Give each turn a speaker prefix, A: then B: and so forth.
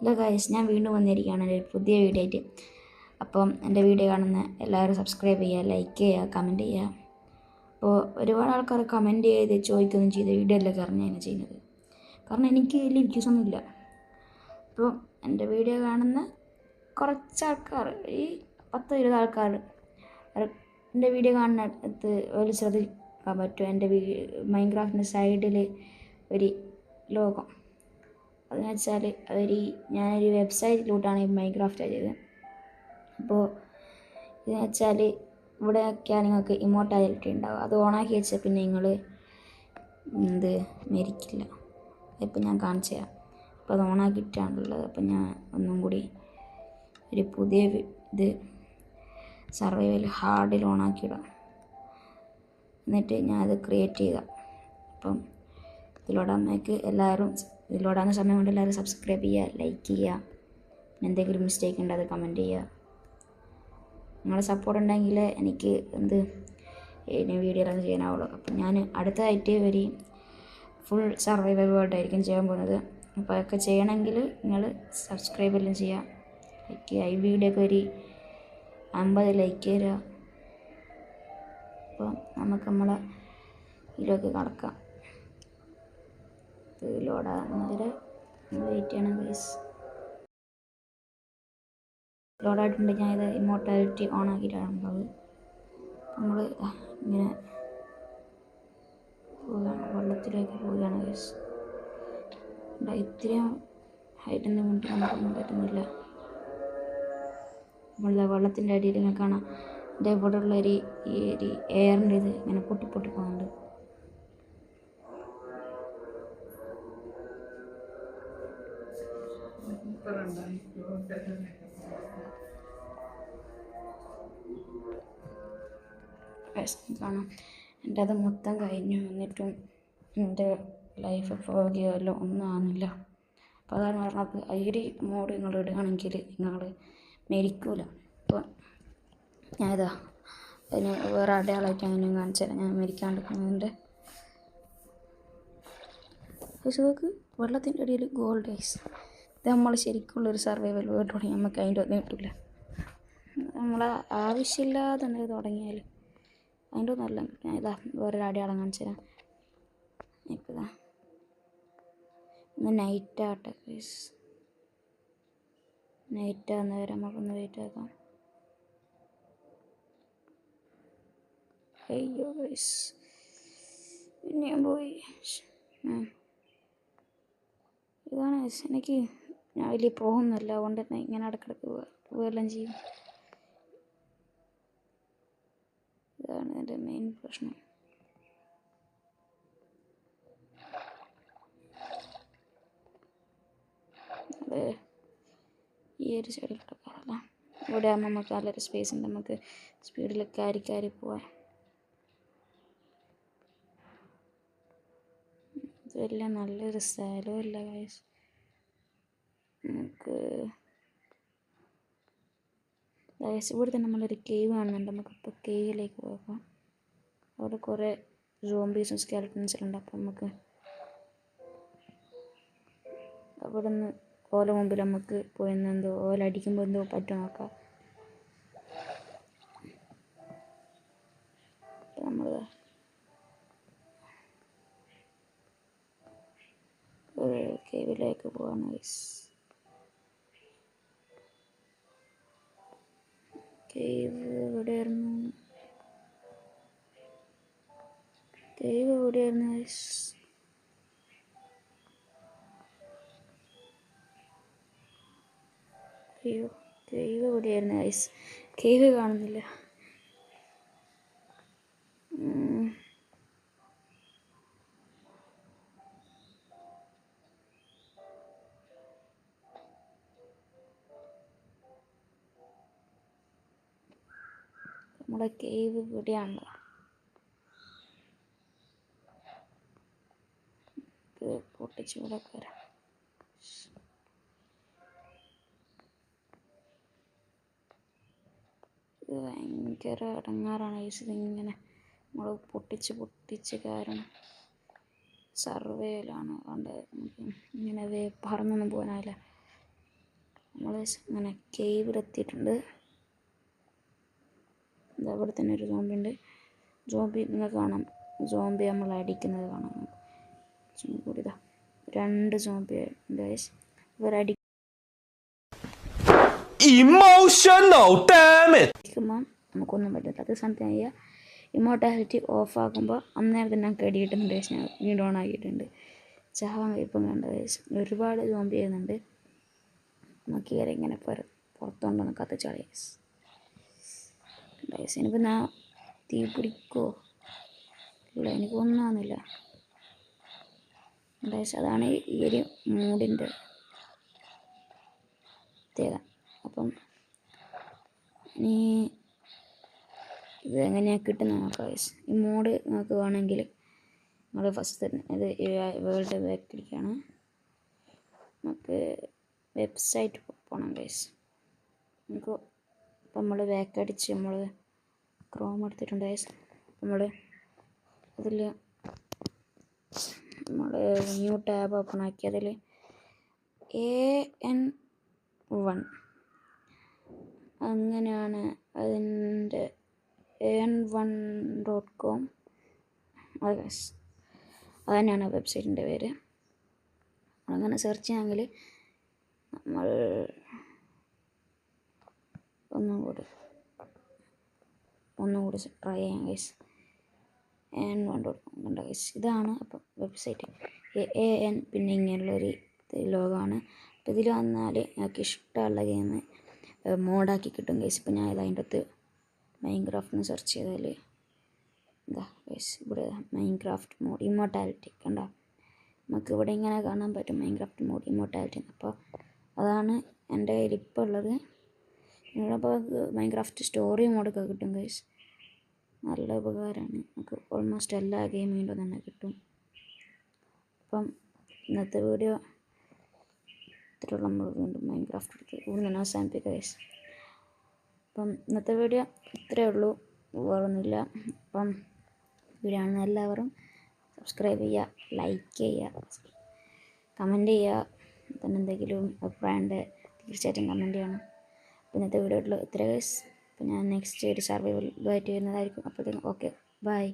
A: Hello guys, ഞാൻ വീണ്ടും വന്നിരിക്കുകയാണ് ഒരു പുതിയ വീഡിയോ ആയിട്ട്. അപ്പം എൻ്റെ വീഡിയോ കാണുന്ന എല്ലാവരും സബ്സ്ക്രൈബ് ചെയ്യുക, ലൈക്ക് ചെയ്യുക, കമൻറ്റ് ചെയ്യുക. അപ്പോൾ ഒരുപാട് ആൾക്കാർ കമൻറ്റ് ചെയ്ത് ചോദിക്കുകയൊന്നും ചെയ്ത് വീഡിയോ എല്ലാം അറിഞ്ഞാണ് ചെയ്യുന്നത്. കാരണം എനിക്ക് വലിയ വ്യൂസൊന്നുമില്ല. അപ്പോൾ എൻ്റെ വീഡിയോ കാണുന്ന കുറച്ച് ആൾക്കാർ, ഈ 10-20 ആൾക്കാർ എൻ്റെ വീഡിയോ കാണുന്നിടത്ത് ഒരു ശ്രദ്ധിക്കാൻ പറ്റും. എൻ്റെ മൈൻക്രാഫ്റ്റിൻ്റെ സൈഡിൽ ഒരു ലോകം, അതെന്ന് വെച്ചാൽ ഞാനൊരു വെബ്സൈറ്റിലൂട്ടാണ് ഈ മൈൻക്രാഫ്റ്റ് ചെയ്തത്. അപ്പോൾ ഇതെന്ന് വെച്ചാൽ ഇവിടെയൊക്കെയാണ് നിങ്ങൾക്ക് ഇമോർട്ടാലിറ്റി ഉണ്ടാവുക. അത് ഓണാക്കി വെച്ചാൽ പിന്നെ നിങ്ങൾ മരിക്കില്ല. ഇപ്പം ഞാൻ കാണിച്ചു തരാം. അപ്പോൾ അത് ഓണാക്കിയിട്ടാണുള്ളത്. അപ്പം ഞാൻ ഒന്നും കൂടി ഒരു പുതിയ ഇത് സർവൈവൽ ഹാർഡിൽ ഓണാക്കിയിടാം. എന്നിട്ട് ഞാനത് ക്രിയേറ്റ് ചെയ്ത. അപ്പം ഇതിലോടാകുന്ന സമയം കൊണ്ട് എല്ലാവരും സബ്സ്ക്രൈബ് ചെയ്യുക, ലൈക്ക് ചെയ്യുക. എന്തെങ്കിലും മിസ്റ്റേക്ക് ഉണ്ട് അത് കമൻറ്റ് ചെയ്യുക. നിങ്ങളുടെ സപ്പോർട്ട് ഉണ്ടെങ്കിൽ എനിക്ക് ഇനി വീഡിയോ എല്ലാം ചെയ്യാനാവുള്ളൂ. അപ്പം ഞാൻ അടുത്തതായിട്ട് ഒരു ഫുൾ സർവൈവൽ വേൾഡ് ആയിരിക്കും ചെയ്യാൻ പോകുന്നത്. അപ്പോൾ അതൊക്കെ ചെയ്യണമെങ്കിൽ നിങ്ങൾ സബ്സ്ക്രൈബ് എല്ലാം ചെയ്യുക, ലൈക്ക് ചെയ്യുക. ഈ വീഡിയോക്ക് ഒരു 50 ലൈക്ക് തരിക. അപ്പോൾ നമുക്ക് നമ്മളെ ഇതിലേക്ക് കടക്കാം. ലോഡാകുന്നവരെ വെയിറ്റ് ചെയ്യണം ഗൈസ്. ലോഡായിട്ടുണ്ട്. ഞാനിത് ഇമോർട്ടാലിറ്റി ഓൺ ആക്കിയിട്ടാണുള്ളത്. നമ്മൾ ഇങ്ങനെ പോവുകയാണ്, വെള്ളത്തിലേക്ക് പോവുകയാണ് ഗൈസ്. ഇത്രയും ഹൈറ്റിൻ്റെ മുന്നിൽ നമുക്കൊന്നും പറ്റുന്നില്ല. നമ്മളുടെ വെള്ളത്തിൻ്റെ അടിയിൽ ഇങ്ങനെ കാണാം. എൻ്റെ ഇവിടെ ഉള്ള ഒരു എയറിൻ്റെ ഇത് ഇങ്ങനെ പൊട്ടി പോകുന്നുണ്ട്. കാണാം, എൻ്റെ അത് മൊത്തം കഴിഞ്ഞു. എന്നിട്ടും എൻ്റെ ലൈഫ് പോകുകയല്ലോ ഒന്നും ആകുന്നില്ല. അപ്പോൾ അതാണ് പറഞ്ഞത്, ഐഡി മോഡ് നിങ്ങൾ ഇടുകയാണെങ്കിൽ നിങ്ങൾ മരിക്കൂല. അപ്പോൾ ഞാനിതാ അതിന് വേറെ അടയാളമായിട്ട് അങ്ങനെ കാണിച്ചു തരാം. ഞാൻ മരിക്കാണ്ടിരിക്കുന്നതിൻ്റെ നോക്ക്, വെള്ളത്തിൻ്റെ അടിയിൽ ഗോൾഡ് ഐസ്. ഇത് നമ്മൾ ശരിക്കുള്ളൊരു സർവൈവൽ വേൾഡോടെ നമുക്ക് അതിൻ്റെ ഒന്നും കിട്ടില്ല. നമ്മളെ ആവശ്യമില്ലാതെ എന്തെങ്കിലും തുടങ്ങിയാൽ അതിൻ്റെ ഒന്നും അല്ല. ഞാൻ ഇതാ വേറൊരു അടയാളം കാണിച്ചു തരാം. ഇപ്പോൾ ഇതാ നൈറ്റാട്ടെ ഗൈസ്. നൈറ്റാകുന്ന വരെ നമുക്കൊന്ന് വെയിറ്റ് ആക്കാം. അയ്യോ ഗൈസ്, പിന്നെ ഞാൻ പോയി. ഇതാണ് എനിക്ക്, ഞാൻ വലിയ പോകുന്നില്ല, അതുകൊണ്ട് തന്നെ ഇങ്ങനെ ഇടയ്ക്കിടയ്ക്ക് പോവുകയെല്ലാം ചെയ്യും. ഇതാണ് എൻ്റെ മെയിൻ പ്രശ്നം. ഈ ഒരു സൈഡിലോട്ട് പോകാം. ഇവിടെ ആകുമ്പോൾ നമുക്ക് നല്ലൊരു സ്പേസ് ഉണ്ട്, നമുക്ക് സ്പീഡിൽ കാരി പോവാം. ഇതെല്ലാം നല്ലൊരു സ്ഥലമില്ല ഗൈസ്. നമുക്ക് ഇവിടെ തന്നെ നമ്മളൊരു കേവ് കാണുന്നുണ്ട്. നമുക്കിപ്പോൾ കേവിലേക്ക് പോകാം. അവിടെ കുറേ സോംബീസും സ്കെലറ്റൻസും ഉണ്ട്. അപ്പം നമുക്ക് അവിടെ നിന്ന് ഓല മുമ്പിൽ നമുക്ക് പോയെന്തോ ഓല അടിക്കുമ്പോൾ എന്തോ പറ്റും നോക്കാം. നമ്മൾ കേവിലേക്ക് പോവാണ് ഗൈസ്. കേവ് എവിടെയായിരുന്നു ഗൈസ്? അയ്യോ, കേവ് എവിടെയായിരുന്നു ഗൈസ്? കേവ് കാണുന്നില്ല. നമ്മുടെ കേവ് ഇവിടെയാണല്ലോ. പൊട്ടിച്ച് ഇവിടെ വരാം. ഇത് ഭയങ്കര ഇടങ്ങാറാണ് ഗൈസ്. ഇതിങ്ങനെ നമ്മൾ പൊട്ടിച്ച് കാരണം സർവേയിലാണ്. അതുകൊണ്ട് ഇങ്ങനെ പറന്നൊന്നും പോകാനാവില്ല. നമ്മൾ അങ്ങനെ കേവിലെത്തിയിട്ടുണ്ട്. അവിടെ തന്നെ ഒരു സോംബി ഉണ്ട്. സോംബി നിങ്ങൾക്ക് കാണാം, സോംബി നമ്മൾ അടിക്കുന്നത് കാണാം. കൂടി ഇതാ 2 സോംബി ഉണ്ട്. ഇവരടി അടിക്കുമ്പോൾ നമുക്കൊന്നും പറ്റില്ല. അത് സമയത്ത് ചെയ്യുക, ഇമോർട്ടാലിറ്റി ഓഫ് ആക്കുമ്പോൾ അന്നേരം തന്നെ നമുക്ക് അടി കിട്ടുന്നുണ്ട്. ഞാൻ വീണ്ടും ഓൺ ആക്കിയിട്ടുണ്ട്. ചാവാൻ ഇപ്പം കണ്ട ഒരുപാട് സോംബി ചെയ്യുന്നുണ്ട്. നമുക്ക് കയറി ഇങ്ങനെ പുറത്തുകൊണ്ടൊന്ന് കത്തിച്ചാളി. ഇനിയിപ്പോൾ ഞാൻ തീ പിടിക്കുമോ ഇല്ല, എനിക്ക് ഒന്നാകുന്നില്ല. അതാണ് ഈ ഒരു മൂഡിൻ്റെ പ്രത്യേകത. അപ്പം ഇനി ഇത് എങ്ങനെയാണ് കിട്ടുന്നത് നോക്കാം. ഈ മോഡ് നിങ്ങൾക്ക് വേണമെങ്കിൽ നിങ്ങൾ ഫസ്റ്റ് തന്നെ ഇത് വേൾഡ് ബാക്ക് അടിക്കുകയാണ്. നമുക്ക് വെബ്സൈറ്റ് പോകണം ഗൈസ്. നമുക്ക് ഇപ്പം നമ്മൾ ബാക്ക് അടിച്ച് നമ്മൾ ക്രോം എടുത്തിട്ടുണ്ട് ഗൈസ്. നമ്മൾ അതിൽ നമ്മൾ ന്യൂ ടാബ് ഓപ്പൺ ആക്കി അതിൽ AN1 അങ്ങനെയാണ് അതിൻ്റെ AN1.com അത് തന്നെയാണ് വെബ്സൈറ്റിൻ്റെ പേര്. അങ്ങനെ സെർച്ച് ചെയ്യാമെങ്കിൽ നമ്മൾ ഒന്നും കൂടി ട്രൈ ചെയ്യാം ഗൈസ്. AN1.com കണ്ട ഗൈസ്, ഇതാണ് അപ്പം വെബ്സൈറ്റ്. AN പിന്നെ ഇങ്ങനെയുള്ളൊരു ലോഗമാണ്. അപ്പോൾ ഇതിൽ വന്നാൽ ഞങ്ങൾക്ക് ഇഷ്ടമുള്ള ഗെയിം മോഡാക്കി കിട്ടും ഗൈസ്. ഇപ്പോൾ ഞാൻ അതിൻ്റെ അകത്ത് മൈൻക്രാഫ്റ്റിന് സെർച്ച് ചെയ്താൽ എന്താ ഗൈസ്, ഇവിടെ മൈൻക്രാഫ്റ്റ് മോഡ് ഇമ്മോർട്ടാലിറ്റി കണ്ട നമുക്ക് ഇവിടെ ഇങ്ങനെ കാണാൻ പറ്റും, മൈൻക്രാഫ്റ്റ് മോഡ് ഇമ്മോർട്ടാലിറ്റി. അപ്പോൾ അതാണ് എൻ്റെ കയ്യിൽ ഇപ്പോൾ ഉള്ളത്. ഇവിടെ അപ്പോൾ മൈൻക്രാഫ്റ്റ് സ്റ്റോറി മോഡൊക്കെ കിട്ടും ഗൈസ്, നല്ല ഉപകാരമാണ്. നമുക്ക് ഓൾമോസ്റ്റ് എല്ലാ ഗെയിമും വീണ്ടും തന്നെ കിട്ടും. അപ്പം ഇന്നത്തെ വീഡിയോ ഇത്രയുള്ള നമ്മൾ വീണ്ടും മൈൻക്രാഫ്റ്റ് എടുത്ത് ഇവിടെ നിന്ന് അവസാനിപ്പിക്കുക ഗൈസ്. അപ്പം ഇന്നത്തെ വീഡിയോ ഇത്രയേ ഉള്ളൂ, വേറൊന്നുമില്ല. അപ്പം വീഡിയോ കാണുന്ന എല്ലാവരും സബ്സ്ക്രൈബ് ചെയ്യുക, ലൈക്ക് ചെയ്യുക, കമൻറ്റ് ചെയ്യുക. പിന്നെ എന്തെങ്കിലും അഭിപ്രായമുണ്ട് തീർച്ചയായിട്ടും കമൻറ്റ് ചെയ്യണം. അപ്പോൾ ഇന്നത്തെ വീഡിയോയിൽ ഇത്ര ഗൈസ്. അപ്പോൾ ഞാൻ നെക്സ്റ്റ് ഒരു സർവൈവലുമായിട്ട് വരുന്നതായിരിക്കും. അപ്പോഴത്തേക്കും ഓക്കെ, ബൈ.